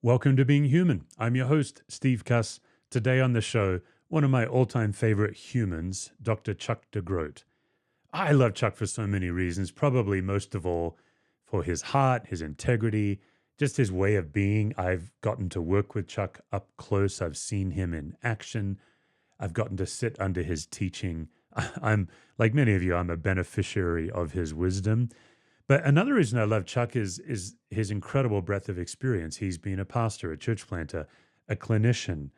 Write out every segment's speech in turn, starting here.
Welcome to Being Human. I'm your host, Steve Cuss. Today on the show, one of my all-time favorite humans, Dr. Chuck Degroat. I love Chuck for so many reasons, probably most of all for his heart, his integrity, just his way of being. I've gotten to work with Chuck up close. I've seen him in action. I've gotten to sit under his teaching. I'm, like many of you, I'm a beneficiary of his wisdom. But another reason I love Chuck is his incredible breadth of experience. He's been a pastor, a church planter, a clinician,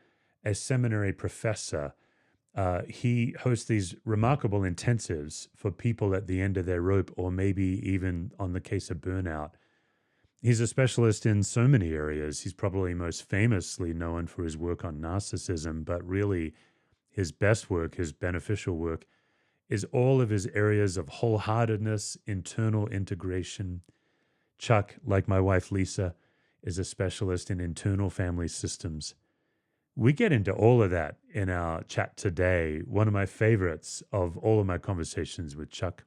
a seminary professor. He hosts these remarkable intensives for people at the end of their rope, or maybe even on the case of burnout. He's a specialist in so many areas. He's probably most famously known for his work on narcissism, but really his best work, his beneficial work, is all of his areas of wholeheartedness, internal integration. Chuck, like my wife Lisa, is a specialist in internal family systems. We get into all of that in our chat today, one of my favorites of all of my conversations with Chuck.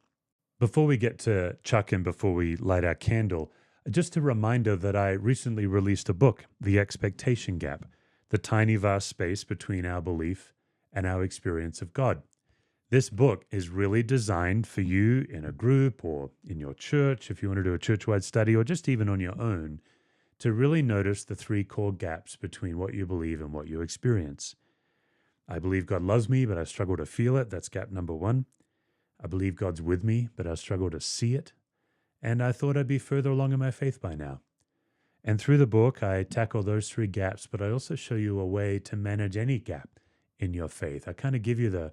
Before we get to Chuck and before we light our candle, just a reminder that I recently released a book, The Expectation Gap, the tiny vast space between our belief and our experience of God. This book is really designed for you in a group or in your church, if you want to do a church-wide study, or just even on your own, to really notice the three core gaps between what you believe and what you experience. I believe God loves me, but I struggle to feel it. That's gap number one. I believe God's with me, but I struggle to see it. And I thought I'd be further along in my faith by now. And through the book, I tackle those three gaps, but I also show you a way to manage any gap in your faith. I kind of give you the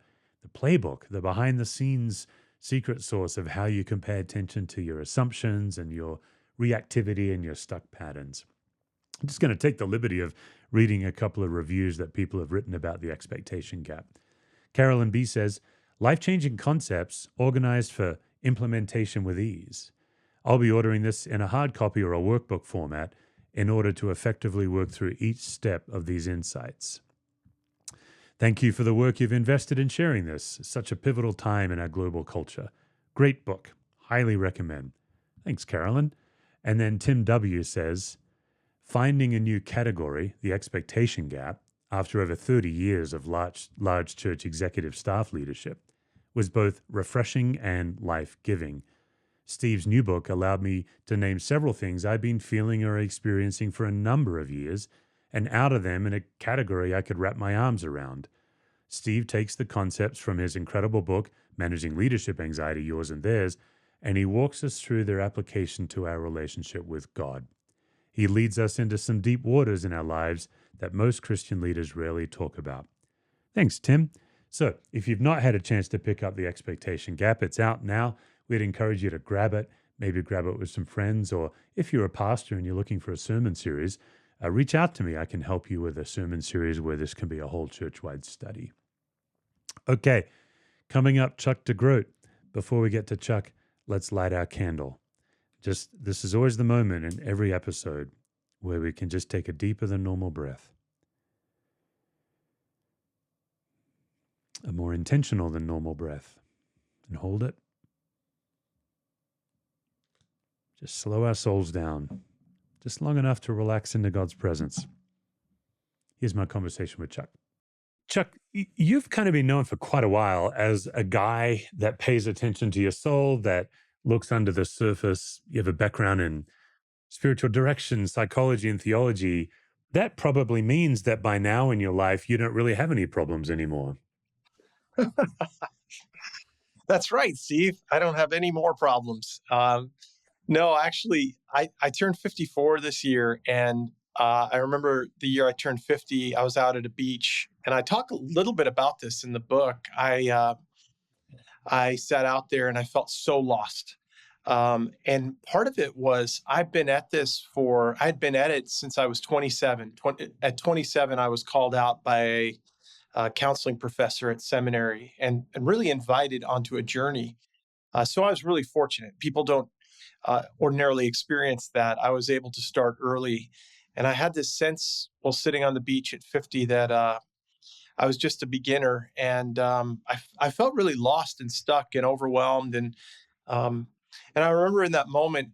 playbook, the behind-the-scenes secret sauce of how you can pay attention to your assumptions and your reactivity and your stuck patterns. I'm just going to take the liberty of reading a couple of reviews that people have written about the expectation gap. Carolyn B. says, life-changing concepts organized for implementation with ease. I'll be ordering this in a hard copy or a workbook format in order to effectively work through each step of these insights. Thank you for the work you've invested in sharing this. Such a pivotal time in our global culture. Great book. Highly recommend. Thanks, Carolyn. And then Tim W. says, finding a new category, the expectation gap, after over 30 years of large church executive staff leadership, was both refreshing and life-giving. Steve's new book allowed me to name several things I've been feeling or experiencing for a number of years, and out of them in a category I could wrap my arms around. Steve takes the concepts from his incredible book, Managing Leadership Anxiety, Yours and Theirs, and he walks us through their application to our relationship with God. He leads us into some deep waters in our lives that most Christian leaders rarely talk about. Thanks, Tim. So, if you've not had a chance to pick up The Expectation Gap, it's out now. We'd encourage you to grab it, maybe grab it with some friends, or if you're a pastor and you're looking for a sermon series, reach out to me. I can help you with a sermon series where this can be a whole church-wide study. Okay, coming up, Chuck Degroat. Before we get to Chuck, let's light our candle. This is always the moment in every episode where we can just take a deeper than normal breath. A more intentional than normal breath. And hold it. Just slow our souls down. Just long enough to relax into God's presence. Here's my conversation with Chuck. Chuck, you've kind of been known for quite a while as a guy that pays attention to your soul, that looks under the surface. You have a background in spiritual direction, psychology, and theology. That probably means that by now in your life, you don't really have any problems anymore. That's right, Steve. I don't have any more problems. No, actually, I turned 54 this year, and I remember the year I turned 50, I was out at a beach, and I talk a little bit about this in the book. I sat out there and I felt so lost. And part of it was I had been at it since I was 27. At 27, I was called out by a counseling professor at seminary and really invited onto a journey. So I was really fortunate. People don't ordinarily experience that. I was able to start early. And I had this sense while sitting on the beach at 50 that I was just a beginner. And I felt really lost and stuck and overwhelmed. And I remember in that moment,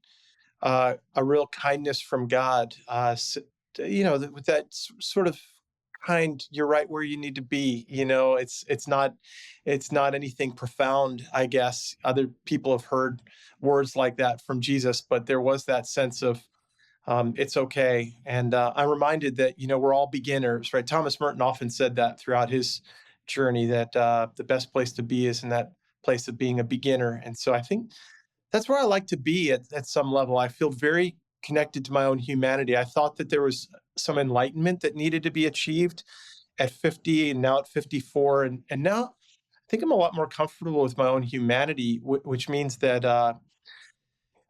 a real kindness from God with that sort of kind, you're right where you need to be. It's not anything profound, I guess. Other people have heard words like that from Jesus, but there was that sense of it's okay. And I'm reminded that, we're all beginners, right? Thomas Merton often said that throughout his journey, that the best place to be is in that place of being a beginner. And so I think that's where I like to be at some level. I feel very connected to my own humanity. I thought that there was some enlightenment that needed to be achieved at 50 and now at 54. And now I think I'm a lot more comfortable with my own humanity, which means that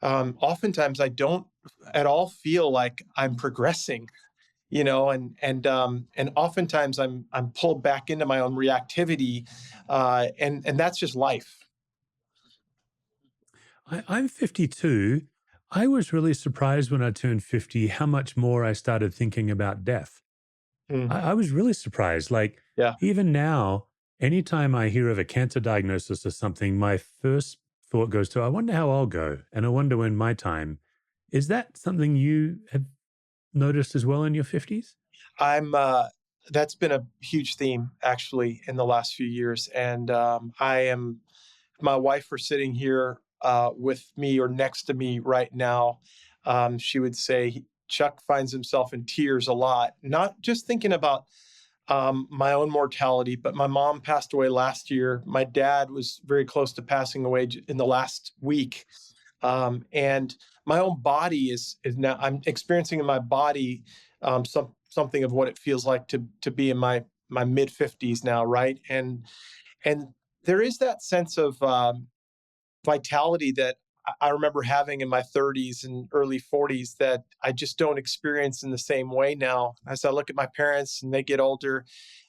oftentimes I don't at all feel like I'm progressing, and oftentimes I'm pulled back into my own reactivity, and that's just life. I'm 52. I was really surprised when I turned 50 how much more I started thinking about death. Mm, I was really surprised. Like, yeah. even now, anytime I hear of a cancer diagnosis or something, my first thought goes to, I wonder how I'll go. And I wonder when my time. Is that something you have noticed as well in your 50s? I'm That's been a huge theme actually in the last few years, and I am my wife are sitting here with me or next to me right now. She would say Chuck finds himself in tears a lot, not just thinking about my own mortality, but my mom passed away last year. My dad was very close to passing away in the last week, and my own body is now. I'm experiencing in my body something of what it feels like to be in my mid 50s now, right? And there is that sense of vitality that I remember having in my 30s and early 40s that I just don't experience in the same way now. As I look at my parents and they get older,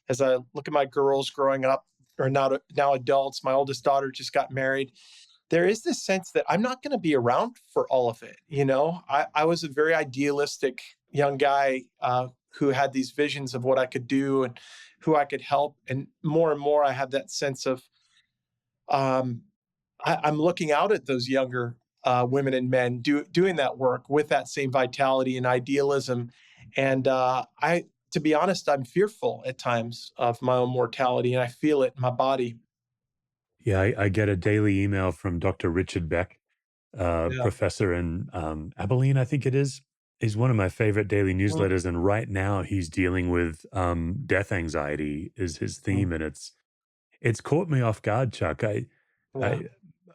as I look at my girls growing up or now adults, my oldest daughter just got married. There is this sense that I'm not going to be around for all of it. I was a very idealistic young guy who had these visions of what I could do and who I could help. And more, I have that sense of um, I'm looking out at those younger women and men doing that work with that same vitality and idealism. And to be honest, I'm fearful at times of my own mortality, and I feel it in my body. Yeah, I get a daily email from Dr. Richard Beck, Yeah. professor in Abilene, I think it is. He's one of my favorite daily Mm, newsletters. And right now he's dealing with death anxiety is his mm, theme. And it's caught me off guard, Chuck. yeah. I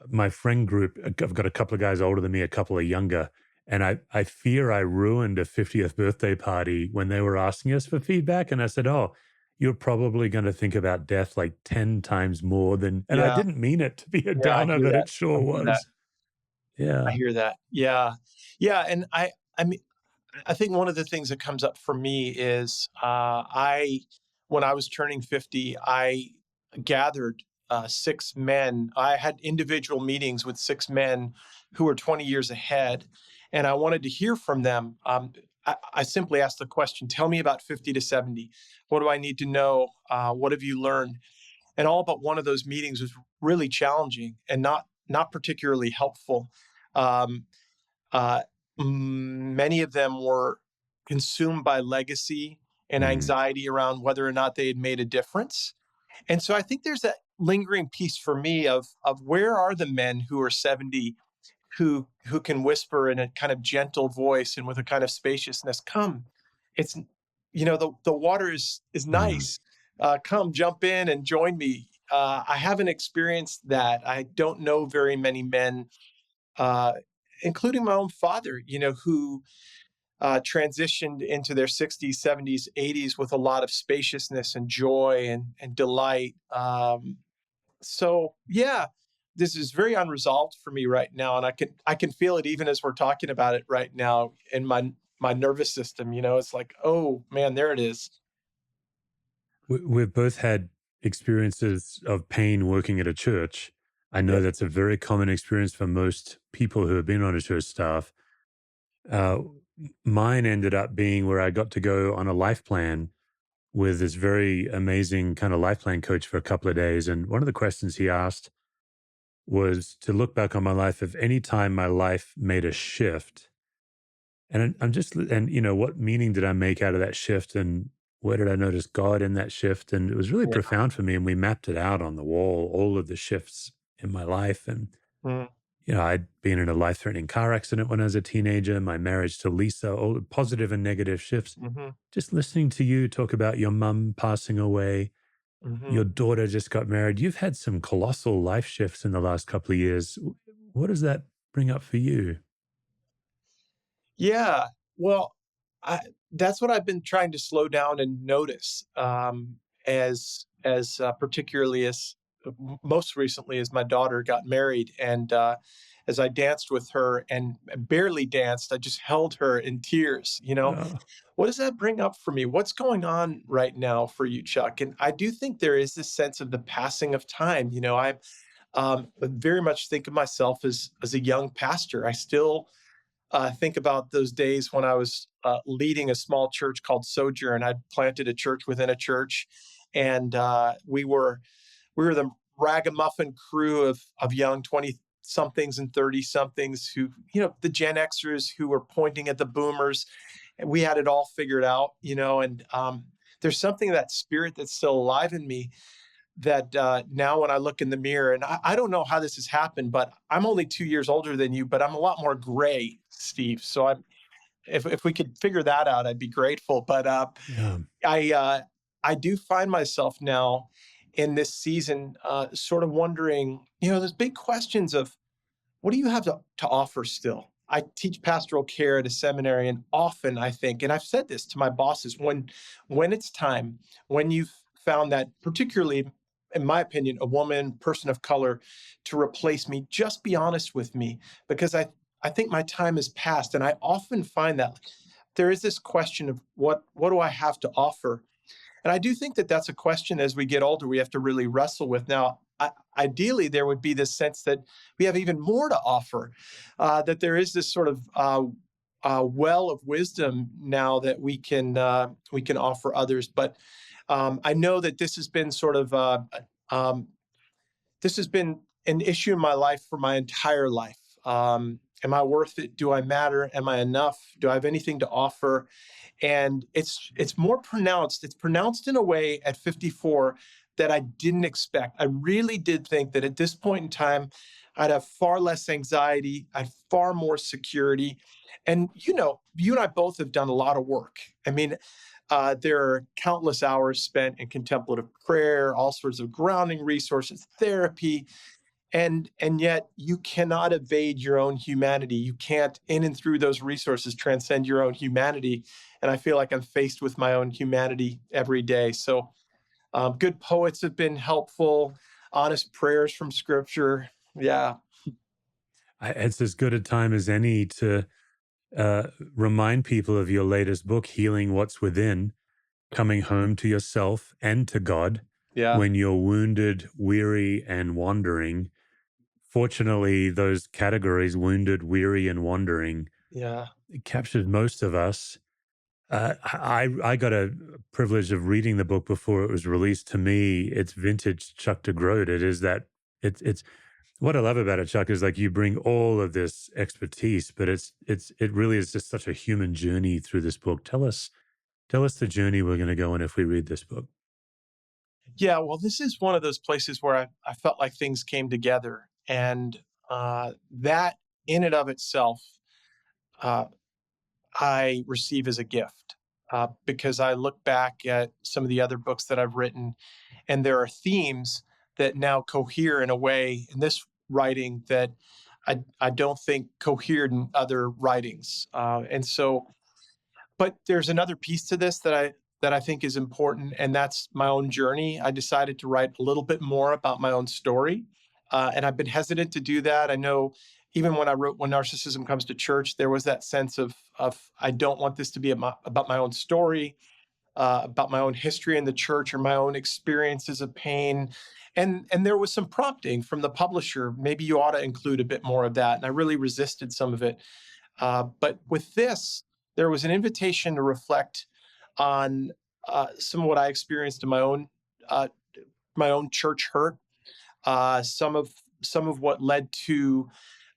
my friend group, I've got a couple of guys older than me, a couple of younger, and I fear I ruined a 50th birthday party when they were asking us for feedback. And I said, "Oh, you're probably going to think about death like 10 times more than," and I Yeah. didn't mean it to be a Yeah. I downer, hear but that. it I sure hear that. was. I Yeah. hear that. Yeah. Yeah. And I mean, I think one of the things that comes up for me is when I was turning 50, I gathered six men. I had individual meetings with six men who were 20 years ahead, and I wanted to hear from them. I simply asked the question, tell me about 50 to 70. What do I need to know? What have you learned? And all but one of those meetings was really challenging and not particularly helpful. Um, uh, Many of them were consumed by legacy and Mm, anxiety around whether or not they had made a difference. And so I think there's that lingering piece for me of where are the men who are 70 who can whisper in a kind of gentle voice and with a kind of spaciousness, come. It's the water is mm. nice. Come jump in and join me. I haven't experienced that. I don't know very many men uh, including my own father, who transitioned into their 60s, 70s, 80s with a lot of spaciousness and joy and delight. So yeah, this is very unresolved for me right now, and I can feel it even as we're talking about it right now in my nervous system. It's like, oh man, there it is. We've both had experiences of pain working at a church. I know Yeah, that's a very common experience for most people who have been on a church staff. Uh, Mine ended up being where I got to go on a life plan with this very amazing kind of life plan coach for a couple of days. And one of the questions he asked was to look back on my life, if any time my life made a shift And I'm just, and what meaning did I make out of that shift? And where did I notice God in that shift? And it was really Yeah. profound for me. And we mapped it out on the wall, all of the shifts in my life. And, Mm, I'd been in a life threatening car accident when I was a teenager, my marriage to Lisa, all the positive and negative shifts. mhm, Just listening to you talk about your mum passing away, mhm. your daughter just got married. You've had some colossal life shifts in the last couple of years. What does that bring up for you? Yeah. Well, I that's what I've been trying to slow down and notice, particularly as most recently as my daughter got married, and as I danced with her and barely danced, I just held her in tears. Uh, What does that bring up for me? What's going on right now for you, Chuck? And I do think there is this sense of the passing of time. I very much think of myself as a young pastor. I still think about those days when I was leading a small church called Sojourn. I'd planted a church within a church, and we were the ragamuffin crew of young 20 somethings and 30 somethings who, the Gen Xers who were pointing at the boomers, and we had it all figured out, and there's something of that spirit that's still alive in me that now when I look in the mirror, and I don't know how this has happened, but I'm only 2 years older than you, but I'm a lot more gray, Steve. So if we could figure that out, I'd be grateful. But yeah. I uh, I do find myself now in this season, sort of wondering, there's big questions of what do you have to offer still? I teach pastoral care at a seminary, and often I think, and I've said this to my bosses, when it's time, when you've found that, particularly in my opinion, a woman, person of color, to replace me, just be honest with me, because I think my time has passed, and I often find that there is this question of what do I have to offer, and I do think that that's a question as we get older, we have to really wrestle with. Now, ideally, there would be this sense that we have even more to offer, that there is this sort of well of wisdom now that we can offer others. But I know that this has been sort of um, this has been an issue in my life for my entire life. Am I worth it? Do I matter? Am I enough? Do I have anything to offer? And it's more pronounced. It's pronounced in a way at 54 that I didn't expect. I really did think that at this point in time, I'd have far less anxiety, I'd far more security. And you and I both have done a lot of work. I mean, there are countless hours spent in contemplative prayer, all sorts of grounding resources, therapy, and yet you cannot evade your own humanity. You can't, in and through those resources, transcend your own humanity. And I feel like I'm faced with my own humanity every day. So good poets have been helpful, honest prayers from scripture. Yeah. It's as good a time as any to uh, remind people of your latest book, Healing What's Within, coming home to yourself and to God Yeah. when you're wounded, weary, and wandering. Fortunately, those categories, wounded, weary, and wandering, Yeah. captured most of us. I got a privilege of reading the book before it was released. To me, it's vintage Chuck Degroat. It is that it's what I love about it, Chuck, is like you bring all of this expertise, but it really is just such a human journey through this book. Tell us the journey we're going to go on if we read this book. Yeah. Well, this is one of those places where I felt like things came together. And that in and of itself, uh, I receive as a gift, because I look back at some of the other books that I've written, and there are themes that now cohere in a way in this writing that I don't think cohered in other writings. But there's another piece to this that I think is important, and that's my own journey. I decided to write a little bit more about my own story, and I've been hesitant to do that. I know even when I wrote When Narcissism Comes to Church, there was that sense of I don't want this to be about my own story, about my own history in the church or my own experiences of pain. And there was some prompting from the publisher. Maybe you ought to include a bit more of that. And I really resisted some of it. But with this, there was an invitation to reflect on some of what I experienced in uh, my own church hurt, some of what led to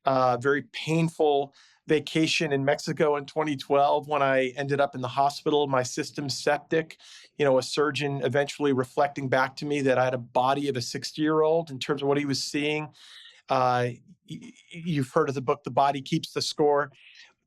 very painful, vacation in Mexico in 2012 when I ended up in the hospital, my system septic, a surgeon eventually reflecting back to me that I had a body of a 60-year-old in terms of what he was seeing. Uh, you've heard of the book, The Body Keeps the Score.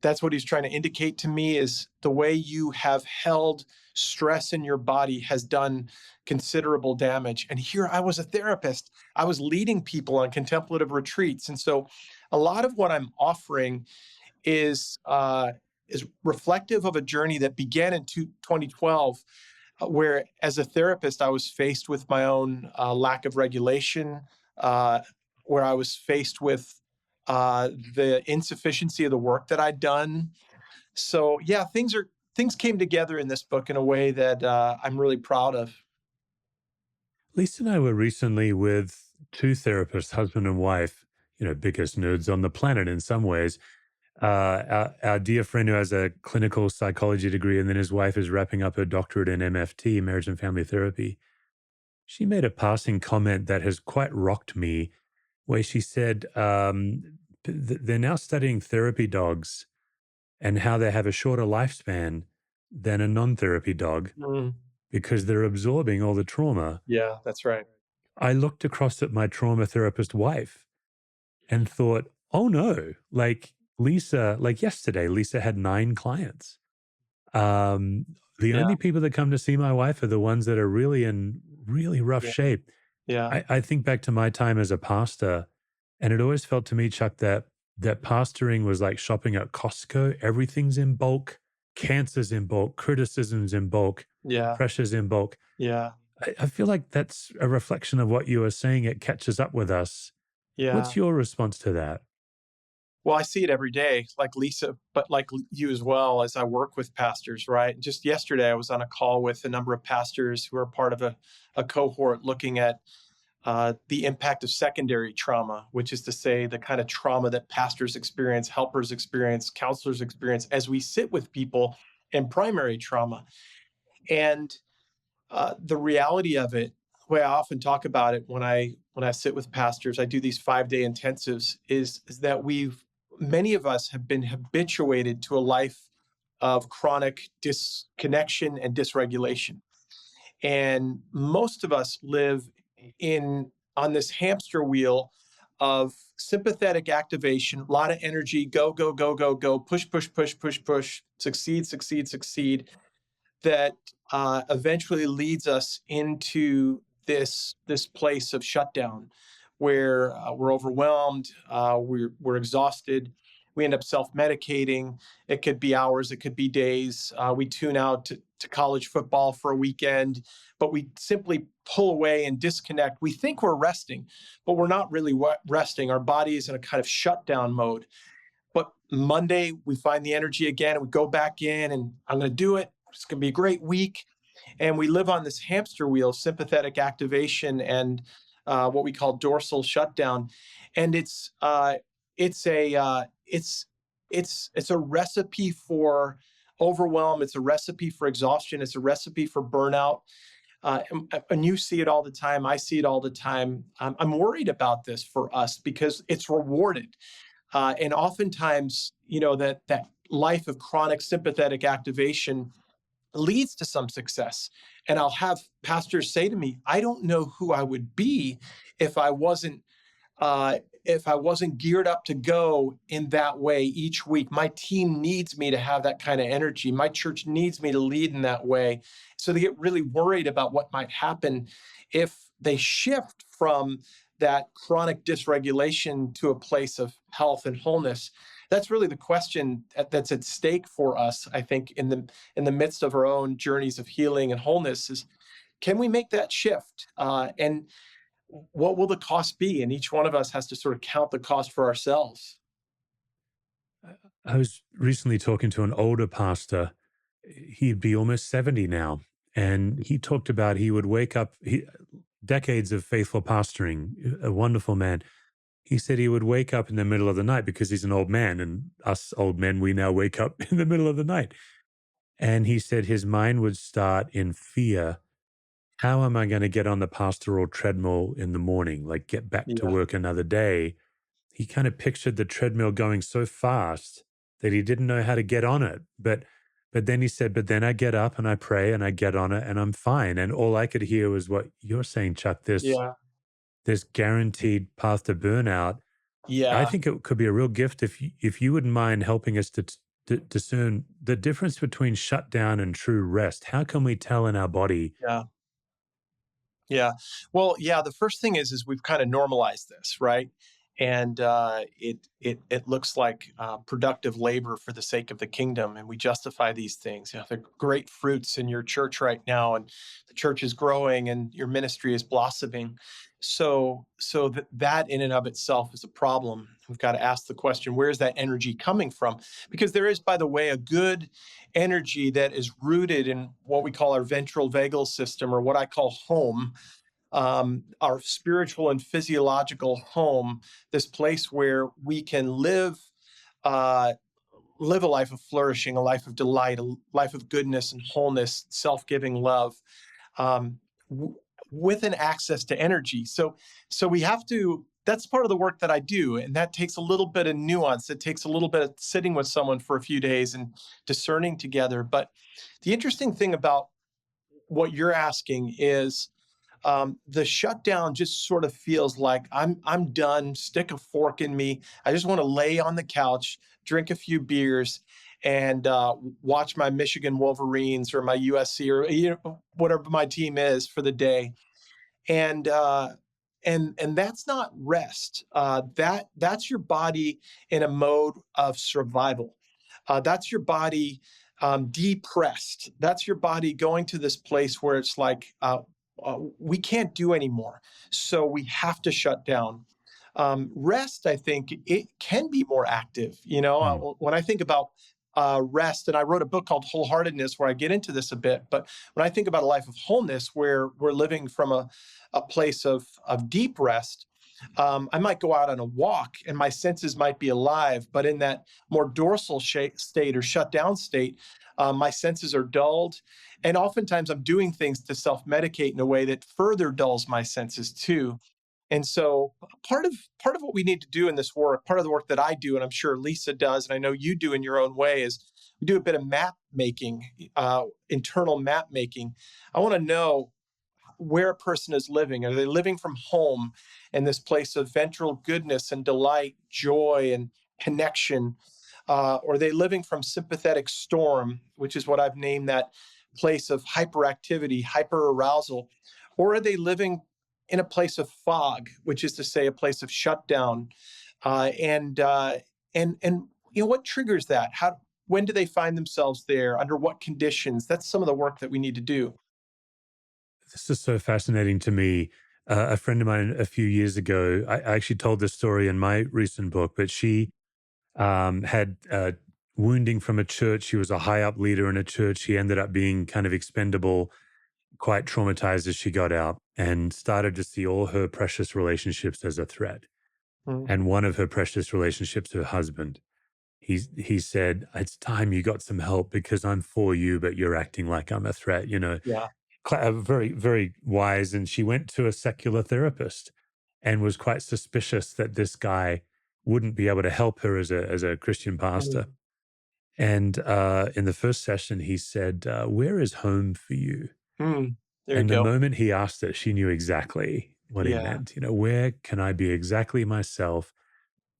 That's what he's trying to indicate to me is the way you have held stress in your body has done considerable damage. And here I was a therapist. I was leading people on contemplative retreats. And so a lot of what I'm offering is reflective of a journey that began in 2012, where as a therapist, I was faced with my own lack of regulation, where I was faced with the insufficiency of the work that I'd done. So yeah, things came together in this book in a way that I'm really proud of. Lisa and I were recently with two therapists, husband and wife, biggest nerds on the planet in some ways. Our dear friend who has a clinical psychology degree, and then his wife is wrapping up her doctorate in MFT, marriage and family therapy. She made a passing comment that has quite rocked me, where she said they're now studying therapy dogs and how they have a shorter lifespan than a non therapy dog Mm, because they're absorbing all the trauma. yeah, that's right. I looked across at my trauma therapist wife and thought, oh no, like Lisa, like yesterday, Lisa had 9 clients. Um, the Yeah, only people that come to see my wife are the ones that are really in really rough yeah, shape. yeah, I think back to my time as a pastor, and it always felt to me, Chuck, that pastoring was like shopping at Costco. Everything's in bulk, cancer's in bulk, criticism's in bulk, yeah, pressure's in bulk. yeah, I feel like that's a reflection of what you were saying. It catches up with us. yeah. What's your response to that? Well, I see it every day, like Lisa, but like you as well, as I work with pastors, right? Just yesterday, I was on a call with a number of pastors who are part of a cohort looking at the impact of secondary trauma, which is to say the kind of trauma that pastors experience, helpers experience, counselors experience as we sit with people in primary trauma. And the reality of it, the way I often talk about it when I sit with pastors, I do these 5-day intensives, is that many of us have been habituated to a life of chronic disconnection and dysregulation. And most of us live in on this hamster wheel of sympathetic activation, a lot of energy, go, go, go, go, go, push, push, push, push, push, succeed, succeed, succeed, that eventually leads us into this place of shutdown where we're overwhelmed, we're exhausted, we end up self-medicating. It could be hours, it could be days. We tune out to college football for a weekend, but we simply pull away and disconnect. We think we're resting, but we're not really resting. Our body is in a kind of shutdown mode. But Monday, we find the energy again and we go back in and I'm going to do it. It's going to be a great week. And we live on this hamster wheel of sympathetic activation and what we call dorsal shutdown. And it's a it's a recipe for overwhelm. It's a recipe for exhaustion. It's a recipe for burnout. And you see it all the time. I see it all the time. I'm worried about this for us because it's rewarded. And oftentimes, that life of chronic sympathetic activation leads to some success. And I'll have pastors say to me, I don't know who I would be if I wasn't geared up to go in that way each week. My team needs me to have that kind of energy. My church needs me to lead in that way. So they get really worried about what might happen if they shift from that chronic dysregulation to a place of health and wholeness. That's really the question that's at stake for us, I think, in the midst of our own journeys of healing and wholeness is, can we make that shift? And what will the cost be? And each one of us has to sort of count the cost for ourselves. I was recently talking to an older pastor. He'd be almost 70 now. And he talked about he would wake up, decades of faithful pastoring, a wonderful man. He said he would wake up in the middle of the night because he's an old man. And us old men, we now wake up in the middle of the night. And he said his mind would start in fear. How am I going to get on the pastoral treadmill in the morning? Like get back to Yeah, work another day. He kind of pictured the treadmill going so fast that he didn't know how to get on it. But then he said, but then I get up and I pray and I get on it and I'm fine. And all I could hear was what you're saying, Chuck, Yeah. this guaranteed path to burnout. I Yeah. think it could be a real gift if you wouldn't mind helping us to discern the difference between shutdown and true rest. How can we tell in our body? Yeah. Yeah. Well, yeah, the first thing is we've kind of normalized this, right? And it looks like productive labor for the sake of the kingdom, and we justify these things. You know, they're great fruits in your church right now, and the church is growing, and your ministry is blossoming. So that in and of itself is a problem. We've got to ask the question: where is that energy coming from? Because there is, by the way, a good energy that is rooted in what we call our ventral vagal system, or what I call home, our spiritual and physiological home, this place where we can uh, live a life of flourishing, a life of delight, a life of goodness and wholeness, self-giving love, um, w- with an access to energy. So we have to. That's part of the work that I do, and that takes a little bit of nuance. It takes a little bit of sitting with someone for a few days and discerning together. But the interesting thing about what you're asking is, the shutdown just sort of feels like I'm done. Stick a fork in me. I just want to lay on the couch, drink a few beers, and watch my Michigan Wolverines or my USC, or whatever my team is for the day. And and that's not rest. That's your body in a mode of survival. That's your body depressed. That's your body going to this place where it's like, we can't do anymore, so we have to shut down. Rest, I think, it can be more active. Mm, When I think about rest, and I wrote a book called Wholeheartedness where I get into this a bit, but when I think about a life of wholeness where we're living from a place of deep rest, I might go out on a walk and my senses might be alive, but in that more dorsal state or shut down state, my senses are dulled. And oftentimes I'm doing things to self medicate in a way that further dulls my senses too. And so part of what we need to do in this work, part of the work that I do, and I'm sure Lisa does, and I know you do in your own way, is we do a bit of map making, internal map making. I want to know where a person is living. Are they living from home in this place of ventral goodness and delight, joy and connection? Or are they living from sympathetic storm, which is what I've named that place of hyperactivity, hyperarousal? Or are they living in a place of fog, which is to say, a place of shutdown? Uh, and uh, and what triggers that? When do they find themselves there? Under what conditions? That's some of the work that we need to do. this is so fascinating to me. A friend of mine a few years ago, I actually told this story in my recent book, but she had wounding from a church. She was a high up leader in a church. She ended up being kind of expendable, quite traumatized as she got out, and started to see all her precious relationships as a threat. Mm, And one of her precious relationships, her husband, he said, "It's time you got some help because I'm for you, but you're acting like I'm a threat." yeah. Very, very wise. And she went to a secular therapist and was quite suspicious that this guy wouldn't be able to help her as a Christian pastor. Mm, And in the first session, he said, "Where is home for you?" there you And the go. moment he asked it, she knew exactly what he Yeah. meant. Where can I be exactly myself?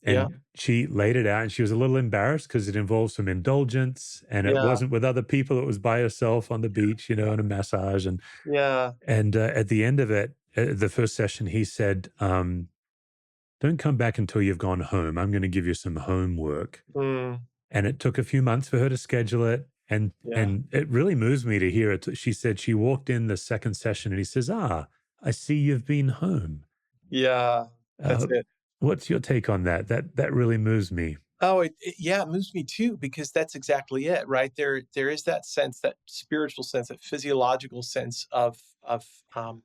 Yeah. And she laid it out, and she was a little embarrassed because it involved some indulgence, and it Yeah. wasn't with other people. It was by herself on the beach, and a massage. Yeah. And at the end of it, the first session, he said, "Don't come back until you've gone home. I'm going to give you some homework." Mm, And it took a few months for her to schedule it. yeah. And it really moves me to hear it. She said she walked in the second session and he says, I see you've been home. Yeah. That's Uh, it. what's your take on that? That really moves me. Oh, yeah, it moves me too, because that's exactly it, right? There is that sense, that spiritual sense, that physiological sense of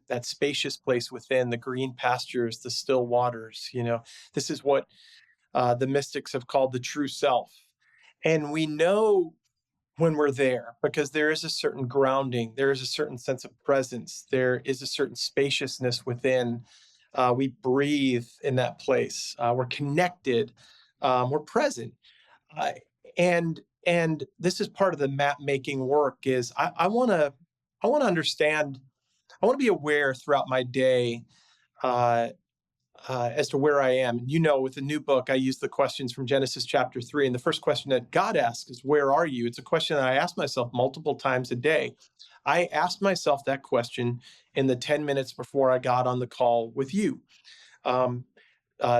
that spacious place within the green pastures, the still waters. This is what the mystics have called the true self, and we know when we're there because there is a certain grounding, there is a certain sense of presence, there is a certain spaciousness within. We breathe in that place. We're connected. We're present. Uh, And this is part of the map making work is I want to understand, I want to be aware throughout my day, uh, as to where I am. And with the new book, I use the questions from Genesis chapter 3. And the first question that God asks is, where are you? It's a question that I ask myself multiple times a day. I asked myself that question in the 10 minutes before I got on the call with you. Um,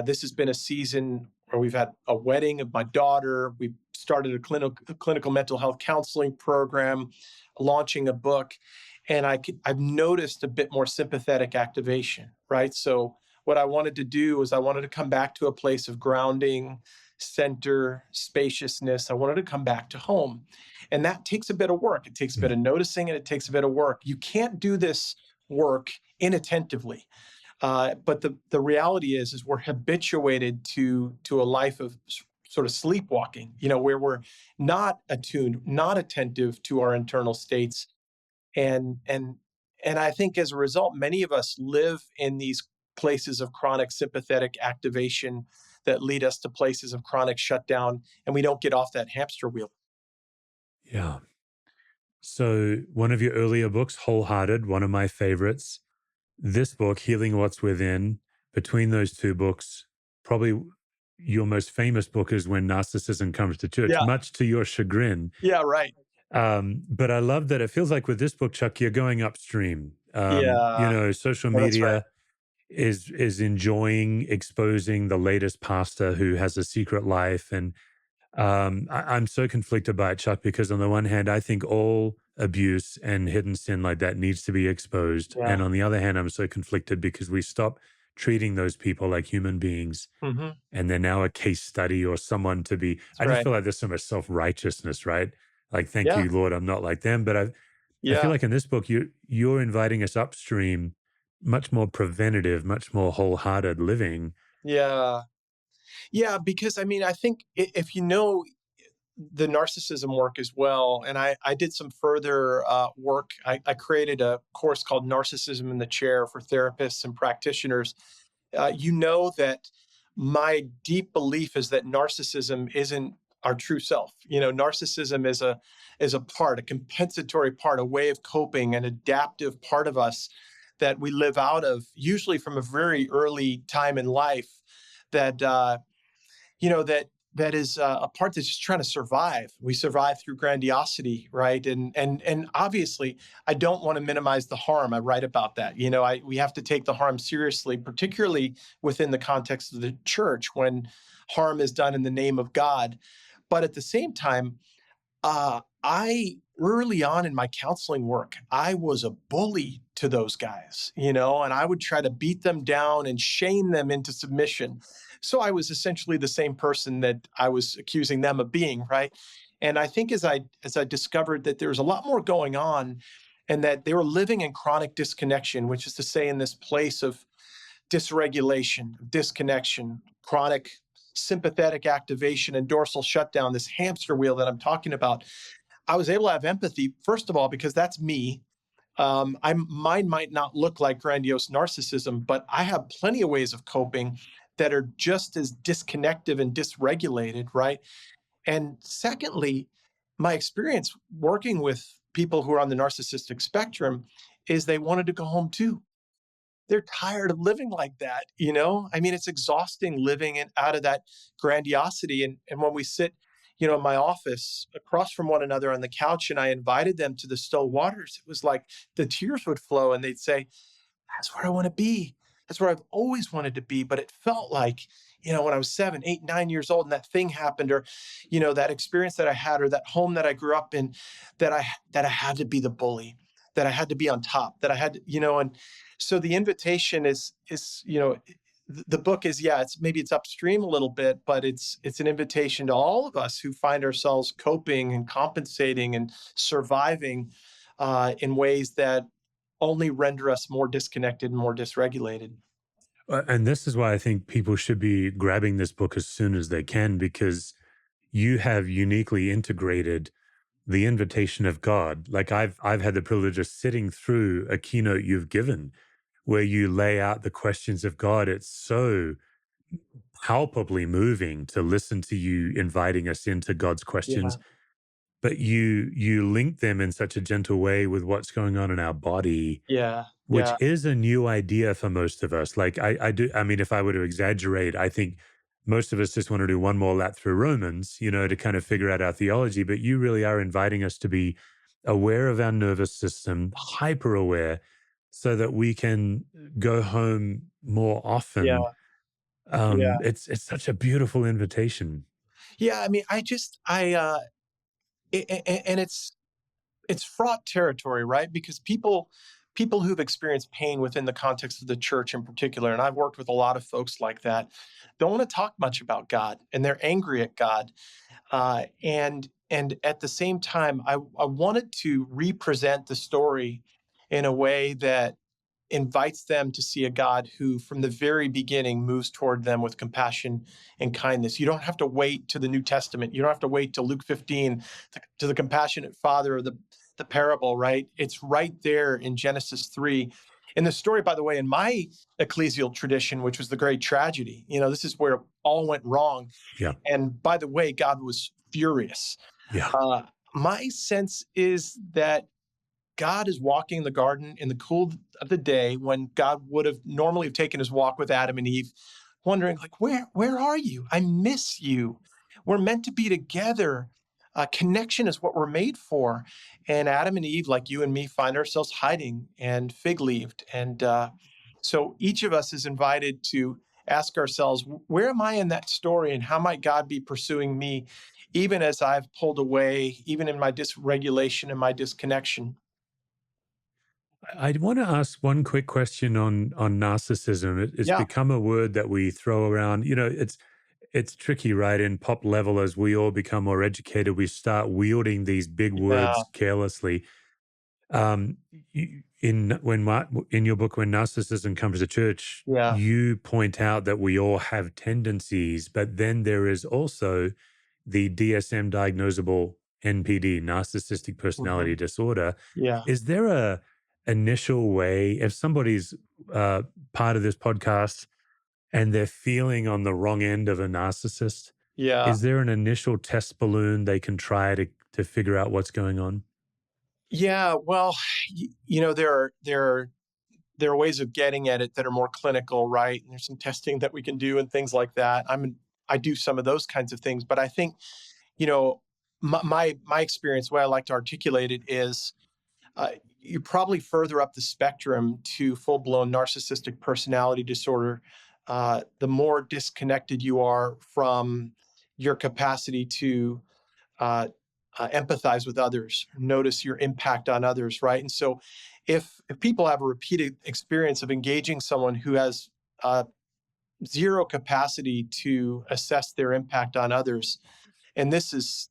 this has been a season where we've had a wedding of my daughter. We started a clinical mental health counseling program, launching a book, and I've noticed a bit more sympathetic activation, right? So what I wanted to do was I wanted to come back to a place of grounding, center, spaciousness. I wanted to come back to home. And that takes a bit of work. It takes a bit of noticing and it takes a bit of work. You can't do this work inattentively. But the reality is we're habituated to a life of sort of sleepwalking, where we're not attuned, not attentive to our internal states, and I think as a result, many of us live in these places of chronic sympathetic activation that lead us to places of chronic shutdown, and we don't get off that hamster wheel. Yeah. So, one of your earlier books, Wholehearted, one of my favorites. This book, Healing What's Within, between those two books, probably your most famous book is When Narcissism Comes to Church, Yeah, much to your chagrin. yeah, right. But I love that it feels like with this book, Chuck, you're going upstream. Yeah, Social well, that's right. media is enjoying exposing the latest pastor who has a secret life, and I'm so conflicted by it, Chuck, because on the one hand, I think all abuse and hidden sin like that needs to be exposed. Yeah. And on the other hand, I'm so conflicted because we stop treating those people like human beings. Hmm. And they're now a case study or someone to be. That's I just right. feel like there's so much self righteousness, right? Like, thank Yeah, you, Lord, I'm not like them. But I feel yeah, like in this book, you're inviting us upstream, much more preventative, much more wholehearted living. yeah, yeah. Because I mean, I think if the narcissism work as well. And I did some further work. I created a course called Narcissism in the Chair for therapists and practitioners. That my deep belief is that narcissism isn't our true self. Narcissism is a compensatory part, a way of coping, an adaptive part of us that we live out of, usually from a very early time in life. That that is a part that's just trying to survive. We survive through grandiosity, right? And obviously, I don't want to minimize the harm. I write about that. We have to take the harm seriously, particularly within the context of the church when harm is done in the name of God. But at the same time, I early on in my counseling work, I was a bully to those guys, and I would try to beat them down and shame them into submission. So I was essentially the same person that I was accusing them of being, right? And I think as I discovered that there was a lot more going on and that they were living in chronic disconnection, which is to say in this place of dysregulation, disconnection, chronic sympathetic activation and dorsal shutdown, this hamster wheel that I'm talking about, I was able to have empathy, first of all, because that's me. Mine might not look like grandiose narcissism, but I have plenty of ways of coping that are just as disconnected and dysregulated, right? And secondly, my experience working with people who are on the narcissistic spectrum is they wanted to go home too. They're tired of living like that. I mean, it's exhausting living out of that grandiosity. And when we sit, in my office across from one another on the couch and I invited them to the still waters, it was like the tears would flow and they'd say, that's where I want to be. That's where I've always wanted to be. But it felt like, when I was 7, 8, 9 years old and that thing happened, or, that experience that I had, or that home that I grew up in, that I had to be the bully, that I had to be on top, that I had, and so the invitation is, the book is, yeah, it's upstream a little bit, but it's an invitation to all of us who find ourselves coping and compensating and surviving in ways that only render us more disconnected and more dysregulated. And this is why I think people should be grabbing this book as soon as they can, because you have uniquely integrated the invitation of God. Like, I've had the privilege of sitting through a keynote you've given where you lay out the questions of God. It's so palpably moving to listen to you inviting us into God's Yeah. questions, but you link them in such a gentle way with what's going on in our body, Yeah. which Yeah. is a new idea for most of us. Like I do, I mean, if I were to exaggerate, I think most of us just want to do one more lap through Romans, to kind of figure out our theology. But you really are inviting us to be aware of our nervous system, hyper aware, so that we can go home more Yeah. often. Yeah. It's such a beautiful invitation. Yeah. I mean, and it's fraught territory, right? Because people who've experienced pain within the context of the church in particular, and I've worked with a lot of folks like that, don't want to talk much about God, and they're angry at God. And at the same time, I wanted to represent the story in a way that invites them to see a God who, from the very beginning, moves toward them with compassion and kindness. You don't have to wait to the New Testament. You don't have to wait to Luke 15 to the compassionate father of the parable, right? It's right there in Genesis 3. And the story, by the way, in my ecclesial tradition, which was the great tragedy, this is where all went wrong. Yeah, And by the way, God was furious. yeah. Uh, my sense is that God is walking in the garden in the cool of the day when God would have normally have taken his walk with Adam and Eve, wondering, like, where are you? I miss you. We're meant to be together. Connection is what we're made for. And Adam and Eve, like you and me, find ourselves hiding and fig-leaved. And so each of us is invited to ask ourselves, where am I in that story? And how might God be pursuing me, even as I've pulled away, even in my dysregulation and my disconnection? I want to ask one quick question on narcissism. It's Yeah. become a word that we throw around. It's tricky, right? In pop level, as we all become more educated, we start wielding these big Yeah. words carelessly. Um, in your book, when narcissism comes to church, Yeah. you point out that we all have tendencies, but then there is also the DSM diagnosable NPD, narcissistic personality Mhm. disorder. Yeah. Is there a initial way if somebody's uh, part of this podcast and they're feeling on the wrong end of a narcissist? Yeah. Is there an initial test balloon they can try to figure out what's going on? Yeah. Well, there are ways of getting at it that are more clinical, right? And there's some testing that we can do and things like that. I do some of those kinds of things, but I think, you know, my experience, the way I like to articulate it is, uh, you're probably further up the spectrum to full blown narcissistic personality disorder. The more disconnected you are from your capacity to uh, empathize with others, notice your impact on others, right? And so, if people have a repeated experience of engaging someone who has uh, zero capacity to assess their impact on others, and this is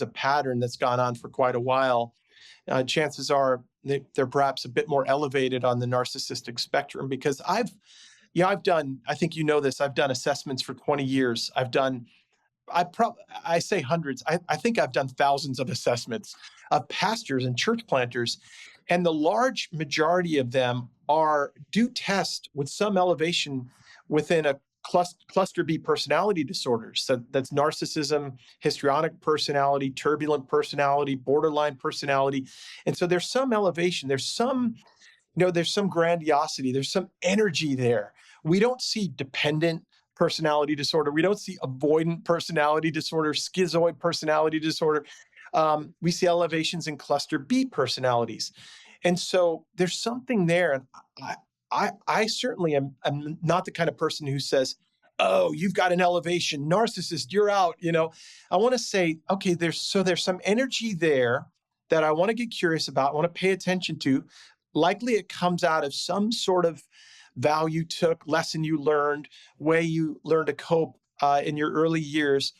a pattern that's gone on for quite a while, chances are they're perhaps a bit more elevated on the narcissistic spectrum. Because I've done, I think you know this, I've done assessments for 20 years. I say hundreds. I think I've done thousands of assessments of pastors and church planters, and the large majority of them do test with some elevation within a cluster B personality disorders. So that's narcissism, histrionic personality, turbulent personality, borderline personality, and so there's some elevation. There's some grandiosity, there's some energy there. We don't see dependent personality disorder. We don't see avoidant personality disorder, schizoid personality disorder. We see elevations in cluster B personalities. And so there's something there. And I certainly am not the kind of person who says, oh, you've got an elevation, narcissist, you're out. I want to say, okay, there's some energy there that I want to get curious about, I want to pay attention to. Likely it comes out of some sort of vow you took, lesson you learned, way you learned to cope in your early years.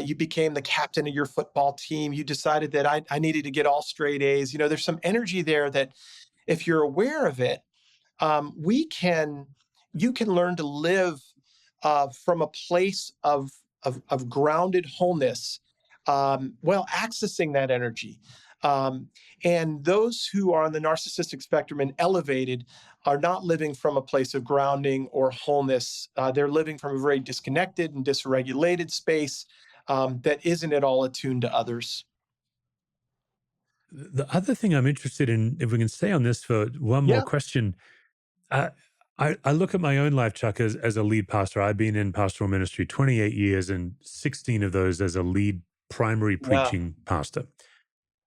You became the captain of your football team. You decided that I needed to get all straight A's. There's some energy there that, if you're aware of it, you can learn to live from a place of grounded wholeness, while accessing that energy. Um, and those who are on the narcissistic spectrum and elevated are not living from a place of grounding or wholeness. They're living from a very disconnected and dysregulated space that isn't at all attuned to others. The other thing I'm interested in, if we can stay on this for one more Yeah, question, uh, I look at my own life, Chuck, as a lead pastor. I've been in pastoral ministry 28 years and 16 of those as a lead primary yeah, preaching pastor.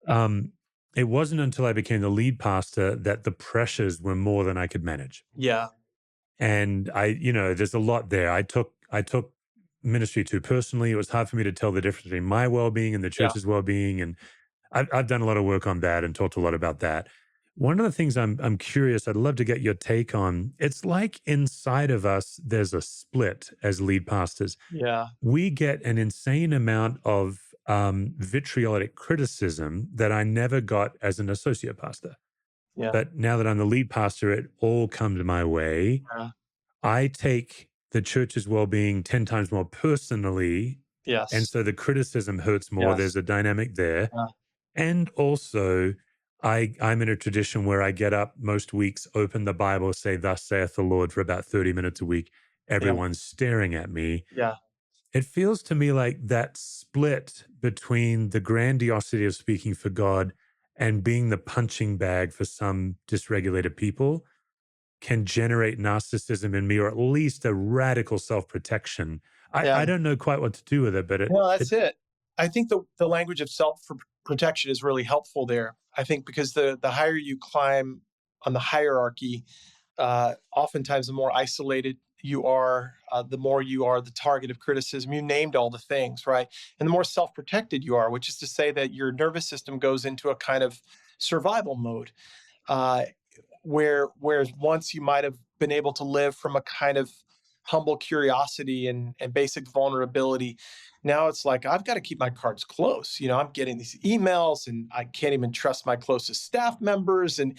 Um, it wasn't until I became the lead pastor that the pressures were more than I could manage. yeah, And there's a lot there. I took ministry too personally. It was hard for me to tell the difference between my well-being and the yeah, church's well-being. And I've done a lot of work on that and talked a lot about that. One of the things I'm curious, I'd love to get your take on. It's like inside of us, there's a split as lead pastors. yeah, We get an insane amount of vitriolic criticism that I never got as an associate pastor. yeah, But now that I'm the lead pastor, it all comes my way. yeah. I take the church's well-being 10 times more personally, and Yes, so the criticism hurts more. yes, There's a dynamic there. yeah, And also, I'm in a tradition where I get up most weeks, open the Bible, say, "Thus saith the Lord," for about 30 minutes a week. yeah, Everyone's staring at me. yeah, It feels to me like that split between the grandiosity of speaking for God and being the punching bag for some dysregulated people can generate narcissism in me, or at least a radical self-protection. I yeah. don't know quite what to do with it, but No, that's it. I think the language of self protection is really helpful there. I think because the higher you climb on the hierarchy, oftentimes the more isolated you are, the more you are the target of criticism. You named all the things, right? And the more self protected you are, which is to say that your nervous system goes into a kind of survival mode. Uh, whereas once you might have been able to live from a kind of humble curiosity and basic vulnerability, now it's like I've got to keep my cards close. I'm getting these emails and I can't even trust my closest staff members. And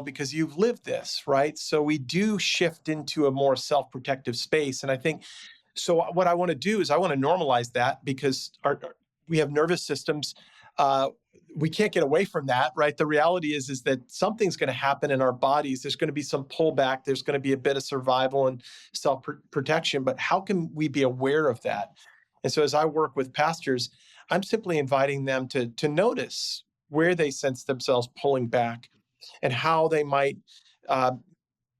because you've lived this, right? So we do shift into a more self-protective space. And I think so what I want to do is I want to normalize that because we have nervous systems. Uh, we can't get away from that, right? The reality is that something's going to happen in our bodies. There's going to be some pullback. There's going to be a bit of survival and self-protection. But how can we be aware of that? And so as I work with pastors, I'm simply inviting them to notice where they sense themselves pulling back and how they might uh,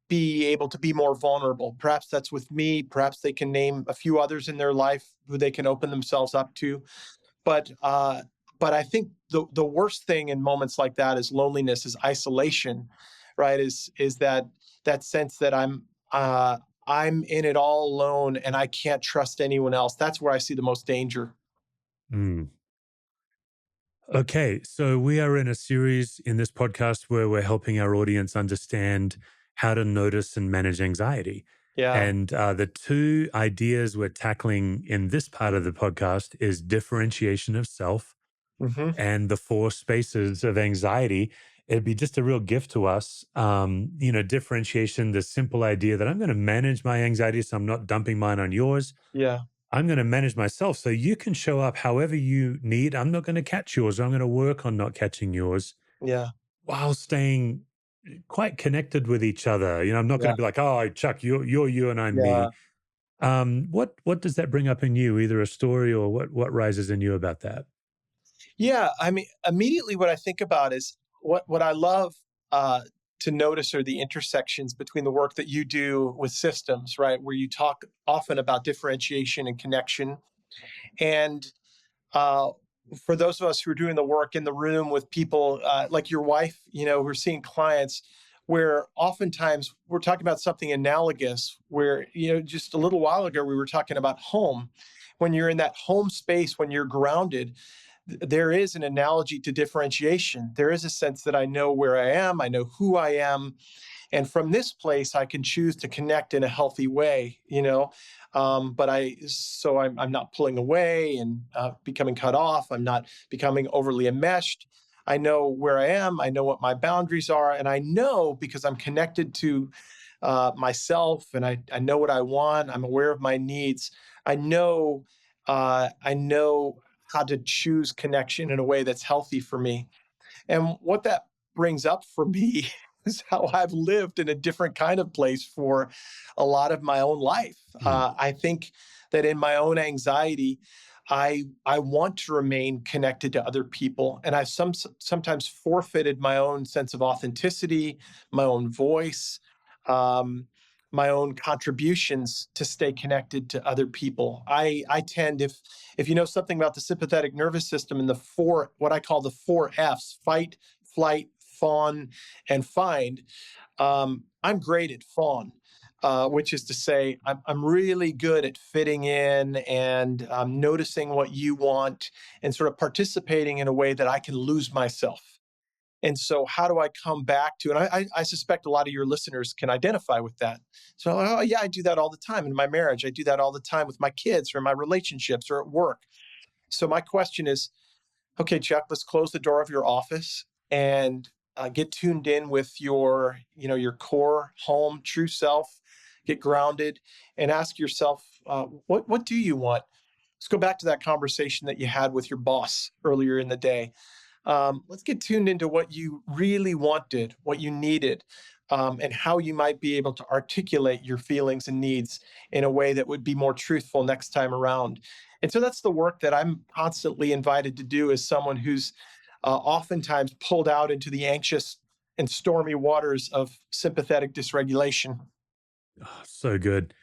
be able to be more vulnerable. Perhaps that's with me. Perhaps they can name a few others in their life who they can open themselves up to. But but I think the worst thing in moments like that is loneliness, is isolation, right? Is that sense that uh, I'm in it all alone and I can't trust anyone else. That's where I see the most danger. Mm. Okay, so we are in a series in this podcast where we're helping our audience understand how to notice and manage anxiety. Yeah. And the two ideas we're tackling in this part of the podcast is differentiation of self Hmm. and the four spaces of anxiety. It'd be just a real gift to us. Differentiation, the simple idea that I'm going to manage my anxiety so I'm not dumping mine on yours. Yeah. I'm going to manage myself so you can show up however you need. I'm not going to catch yours. I'm going to work on not catching yours Yeah. while staying quite connected with each other. I'm not going Yeah. to be like, "Oh, Chuck, you're you and I'm Yeah. me." What does that bring up in you? Either a story or what rises in you about that? Yeah, I mean, immediately what I think about is what I love uh, to notice are the intersections between the work that you do with systems, right? Where you talk often about differentiation and connection. And uh, for those of us who are doing the work in the room with people like your wife, who are seeing clients, where oftentimes we're talking about something analogous, where, just a little while ago, we were talking about home. When you're in that home space, when you're grounded, there is an analogy to differentiation. There is a sense that I know where I am, I know who I am, and from this place I can choose to connect in a healthy way. But I'm not pulling away and becoming cut off. I'm not becoming overly enmeshed. I know where I am, I know what my boundaries are, and I know, because I'm connected to myself, and I know what I want, I'm aware of my needs. I know how to choose connection in a way that's healthy for me. And what that brings up for me is how I've lived in a different kind of place for a lot of my own life. Mm. I think that in my own anxiety, I want to remain connected to other people, and I've sometimes forfeited my own sense of authenticity, my own voice, um, my own contributions to stay connected to other people. I tend, if you know something about the sympathetic nervous system and the four, what I call the four F's: fight, flight, fawn, and find. I'm great at fawn, which is to say, I'm really good at fitting in and noticing what you want and sort of participating in a way that I can lose myself. And so, how do I come back to? And I suspect a lot of your listeners can identify with that. So, oh yeah, I do that all the time in my marriage. I do that all the time with my kids or in my relationships or at work. So, my question is, okay, Chuck, let's close the door of your office and get tuned in with your core home, true self. Get grounded and ask yourself, what do you want? Let's go back to that conversation that you had with your boss earlier in the day. Let's get tuned into what you really wanted, what you needed, and how you might be able to articulate your feelings and needs in a way that would be more truthful next time around. And so that's the work that I'm constantly invited to do as someone who's oftentimes pulled out into the anxious and stormy waters of sympathetic dysregulation. Oh, so good.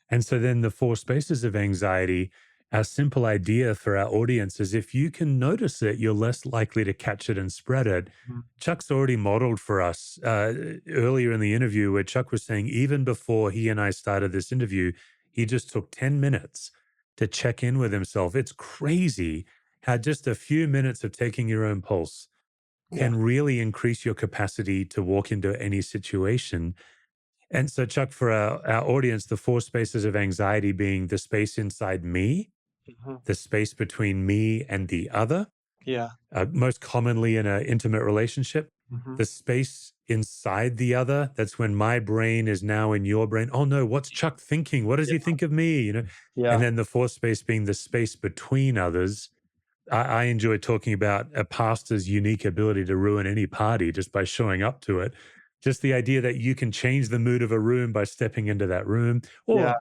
And so then the four spaces of anxiety, our simple idea for our audience is if you can notice it, you're less likely to catch it and spread it. Mhm. Chuck's already modeled for us earlier in the interview where Chuck was saying even before he and I started this interview, he just took 10 minutes to check in with himself. It's crazy how just a few minutes of taking your own pulse Yeah. can really increase your capacity to walk into any situation. And so, Chuck, for our audience, the four spaces of anxiety being the space inside me, Mhm. the space between me and the other, Yeah. most commonly in an intimate relationship, Mhm. the space inside the other. That's when my brain is now in your brain. Oh no, what's Chuck thinking? What does he Yeah. think of me? And Yeah. then the fourth space being the space between others. I enjoy talking about a pastor's unique ability to ruin any party just by showing up to it. Just the idea that you can change the mood of a room by stepping into that room. Yeah. Or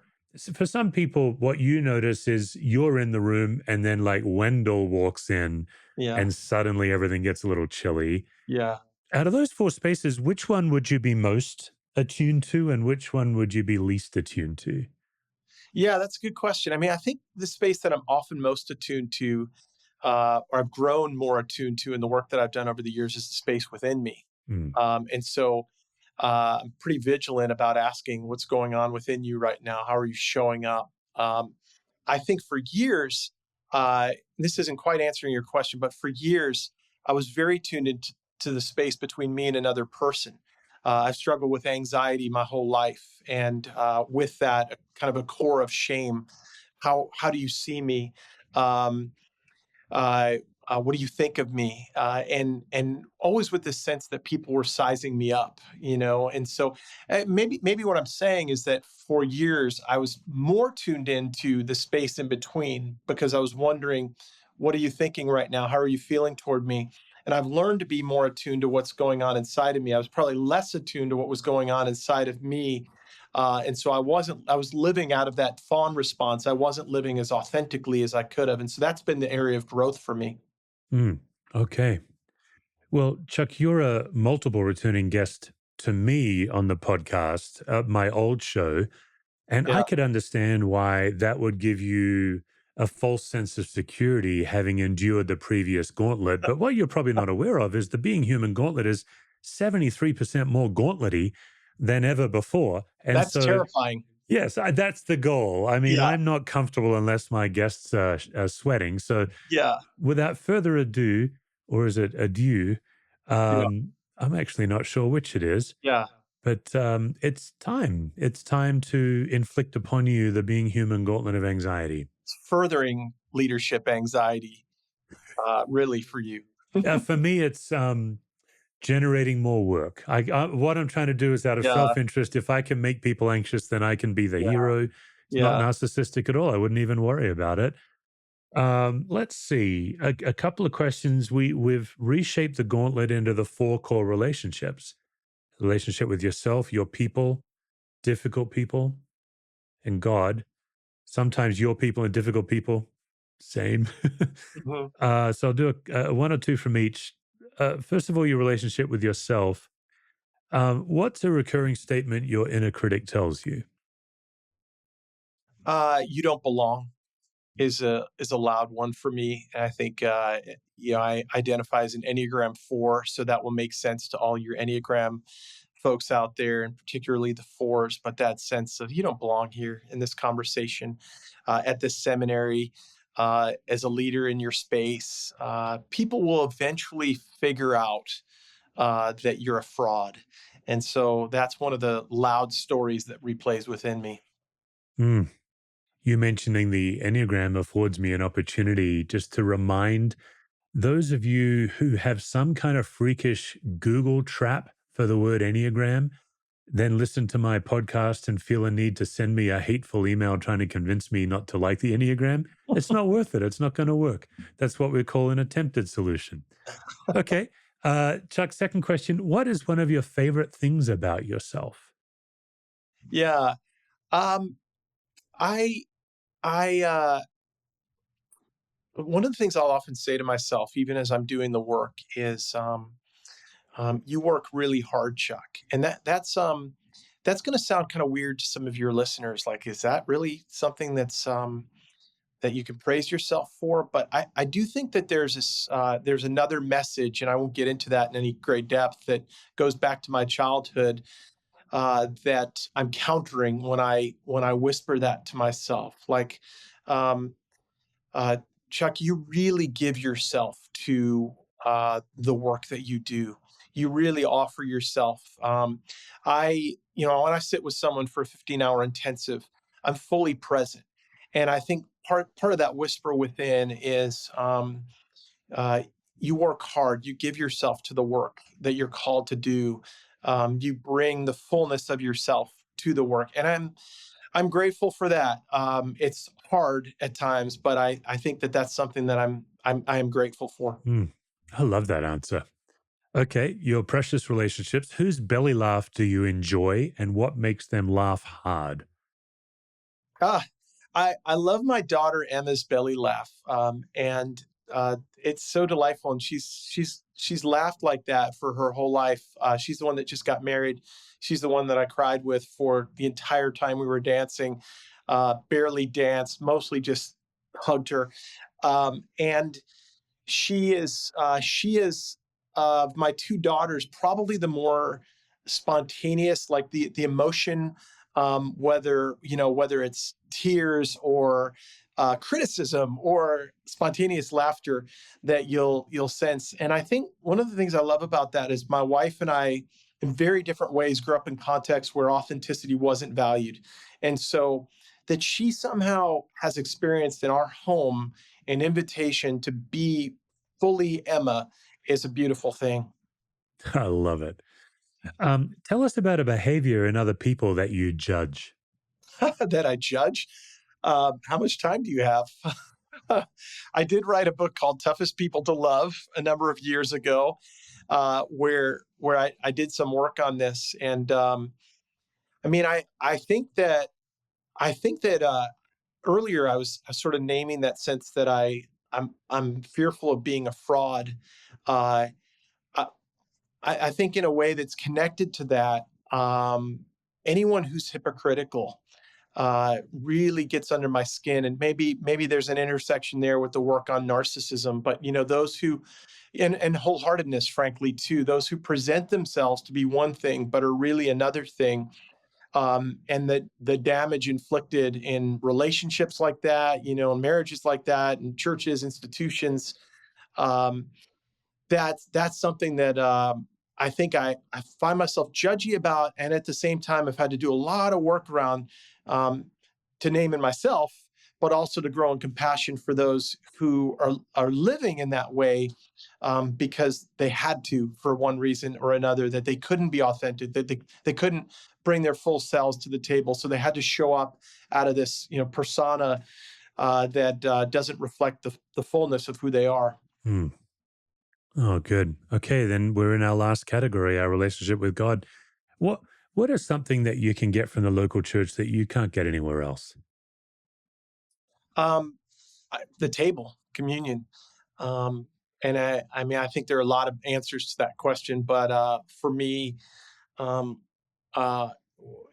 for some people, what you notice is you're in the room and then like Wendell walks in Yeah. and suddenly everything gets a little chilly. Yeah. Out of those four spaces, which one would you be most attuned to and which one would you be least attuned to? Yeah, that's a good question. I mean, I think the space that I'm often most attuned to, or I've grown more attuned to in the work that I've done over the years, is the space within me. Mm. And so I'm pretty vigilant about asking what's going on within you right now. How are you showing up? I think for years, this isn't quite answering your question, but for years, I was very tuned into to the space between me and another person. I've struggled with anxiety my whole life, and with that, kind of a core of shame. How do you see me? Um, uh, what do you think of me? And always with this sense that people were sizing me up, And so maybe what I'm saying is that for years I was more tuned into the space in between because I was wondering, what are you thinking right now? How are you feeling toward me? And I've learned to be more attuned to what's going on inside of me. I was probably less attuned to what was going on inside of me. And so I was living out of that fawn response. I wasn't living as authentically as I could have. And so that's been the area of growth for me. Mm. Okay. Well, Chuck, you're a multiple returning guest to me on the podcast, my old show, and Yeah. I could understand why that would give you a false sense of security having endured the previous gauntlet. But what you're probably not aware of is the Being Human Gauntlet is 73% more gauntlety than ever before. And That's so, terrifying. yes, that's the goal. I mean, Yeah. I'm not comfortable unless my guests are sweating. So, Yeah. without further ado, or is it adieu? Yeah. I'm actually not sure which it is, Yeah. but it's time. It's time to inflict upon you the Being Human Gauntlet of Anxiety. It's furthering leadership anxiety, really, for you. For me, it's generating more work. What I'm trying to do is out of Yeah. self interest. If I can make people anxious, then I can be the Yeah. hero. It's not Yeah. narcissistic at all. I wouldn't even worry about it. Let's see. A couple of questions. We've reshaped the gauntlet into the four core relationships: relationship with yourself, your people, difficult people, and God. Sometimes your people and difficult people, same. Mhm. So I'll do one or two from each. First of all, your relationship with yourself. What's a recurring statement your inner critic tells you? You don't belong is a loud one for me. And I think I identify as an Enneagram 4, so that will make sense to all your Enneagram folks out there, and particularly the fours. But that sense of you don't belong here in this conversation, at this seminary, as a leader in your space. People will eventually figure out that you're a fraud. And so that's one of the loud stories that replays within me. Hmm. You mentioning the Enneagram affords me an opportunity just to remind those of you who have some kind of freakish Google trap for the word Enneagram, then listen to my podcast and feel a need to send me a hateful email trying to convince me not to like the Enneagram. It's not worth it. It's not going to work. That's what we call an attempted solution. Okay. Chuck, second question. What is one of your favorite things about yourself? Yeah. Um, I I one of the things I'll often say to myself, even as I'm doing the work, is you work really hard, Chuck. And that's going to sound kind of weird to some of your listeners. Like, is that really something that you can praise yourself for? But I do think that there's another message, and I won't get into that in any great depth, that goes back to my childhood, that I'm countering when I whisper that to myself. Like, um, uh, Chuck, you really give yourself to the work that you do. You really offer yourself. When I sit with someone for a 15-hour intensive, I'm fully present. And I think part of that whisper within is, uh, you work hard, you give yourself to the work that you're called to do. You bring the fullness of yourself to the work. And I'm grateful for that. It's hard at times, but I think that that's something that I am grateful for. Hmm. I love that answer. Okay, your precious relationships. Whose belly laugh do you enjoy and what makes them laugh hard? Ah, I love my daughter Emma's belly laugh, and it's so delightful. And she's laughed like that for her whole life. She's the one that just got married. She's the one that I cried with for the entire time we were dancing. Barely danced, mostly just hugged her. And she is of my two daughters probably the more spontaneous, like the emotion, whether it's tears or criticism or spontaneous laughter, that you'll sense. And I think one of the things I love about that is my wife and I, in very different ways, grew up in contexts where authenticity wasn't valued. And so that she somehow has experienced in our home an invitation to be fully Emma is a beautiful thing. I love it. Tell us about a behavior in other people that you judge. That I judge. How much time do you have? I did write a book called Toughest People to Love a number of years ago, where I did some work on this. And I mean, I think that earlier I was sort of naming that sense that I'm fearful of being a fraud. Uh, I, I think in a way that's connected to that, anyone who's hypocritical really gets under my skin. And maybe there's an intersection there with the work on narcissism. But those who, and wholeheartedness, frankly, too, those who present themselves to be one thing but are really another thing, and the damage inflicted in relationships like that, in marriages like that, in churches, institutions. Um, that's something that I think I find myself judgy about, and at the same time, I've had to do a lot of work around, um, to name in myself, but also to grow in compassion for those who are living in that way, because they had to for one reason or another, that they couldn't be authentic, that they couldn't bring their full selves to the table, so they had to show up out of this persona, that doesn't reflect the fullness of who they are. Hmm. Oh, good. Okay, then we're in our last category, our relationship with God. What what is something that you can get from the local church that you can't get anywhere else? Um, the table, communion. Um, and I mean, I think there are a lot of answers to that question, but for me, um, uh,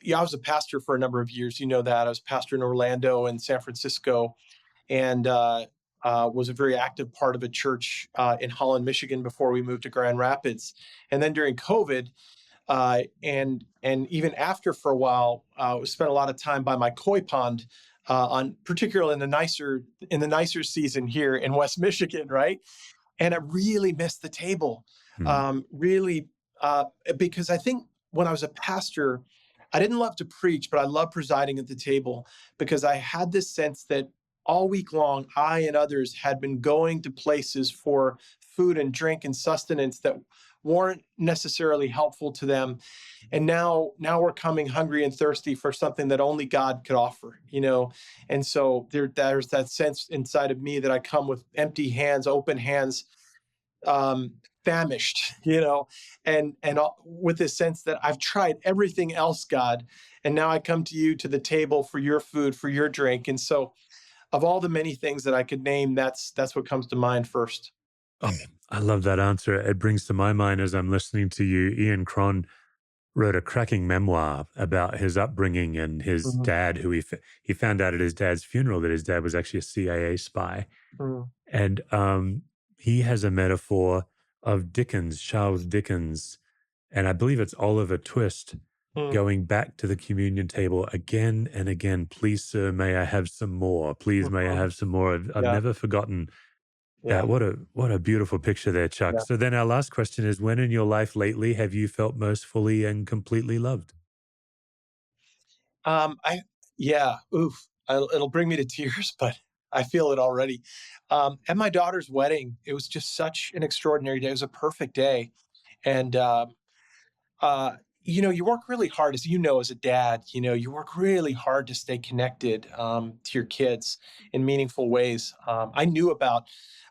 yeah, I was a pastor for a number of years. You know that I was a pastor in Orlando and San Francisco, and was a very active part of a church in Holland, Michigan, before we moved to Grand Rapids. And then during COVID, and even after for a while, spent a lot of time by my koi pond, on particularly in the nicer season here in West Michigan, right? And I really missed the table, Hmm. really, because I think when I was a pastor, I didn't love to preach, but I loved presiding at the table because I had this sense that all week long, I and others had been going to places for food and drink and sustenance that weren't necessarily helpful to them, and now we're coming hungry and thirsty for something that only God could offer, you know. And so there's that sense inside of me that I come with empty hands, open hands, um, famished, you know, and with this sense that I've tried everything else, God, and now I come to you to the table for your food, for your drink. And so, of all the many things that I could name, that's what comes to mind first. Oh, I love that answer. It brings to my mind as I'm listening to you, Ian Cron wrote a cracking memoir about his upbringing and his Mhm, dad, who he found out at his dad's funeral that his dad was actually a CIA spy. mhm, And he has a metaphor of Dickens, Charles Dickens, and I believe it's Oliver Twist mhm, going back to the communion table again and again. Please, sir, may I have some more? Please, may I mhm. have some more? I've Yeah, never forgotten yeah, that. What a beautiful picture there, Chuck. yeah. So then our last question is: when in your life lately have you felt most fully and completely loved? I yeah, oof, it'll bring me to tears, but I feel it already. At my daughter's wedding, it was just such an extraordinary day. It was a perfect day, and uh, you know, you work really hard, as you know, as a dad. You know, you work really hard to stay connected to your kids in meaningful ways. I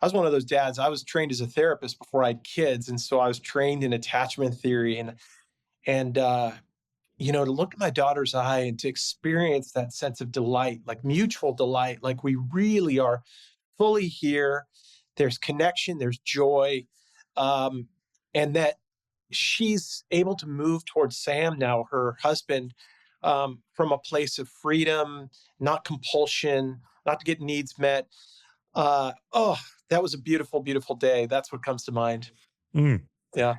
was one of those dads. I was trained as a therapist before I had kids, and so I was trained in attachment theory, and you know, to look at my daughter's eye and to experience that sense of delight, like mutual delight, like we really are fully here. There's connection, there's joy, um, and that she's able to move towards Sam now, her husband, from a place of freedom, not compulsion, not to get needs met. Oh, that was a beautiful, beautiful day. That's what comes to mind. Mm. Yeah.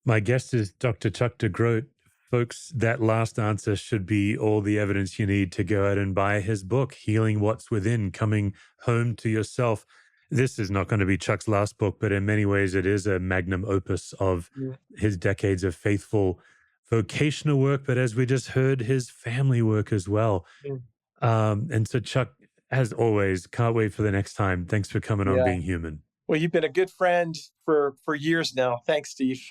My guest is Dr. Chuck Degroat. Folks, that last answer should be all the evidence you need to go out and buy his book, Healing What's Within, Coming Home to Yourself. This is not going to be Chuck's last book, but in many ways, it is a magnum opus of Mm, his decades of faithful vocational work, but as we just heard, his family work as well. mm. And so, Chuck, as always, can't wait for the next time. Thanks for coming on Yeah. Being Human. Well, you've been a good friend for years now. Thanks, Steve.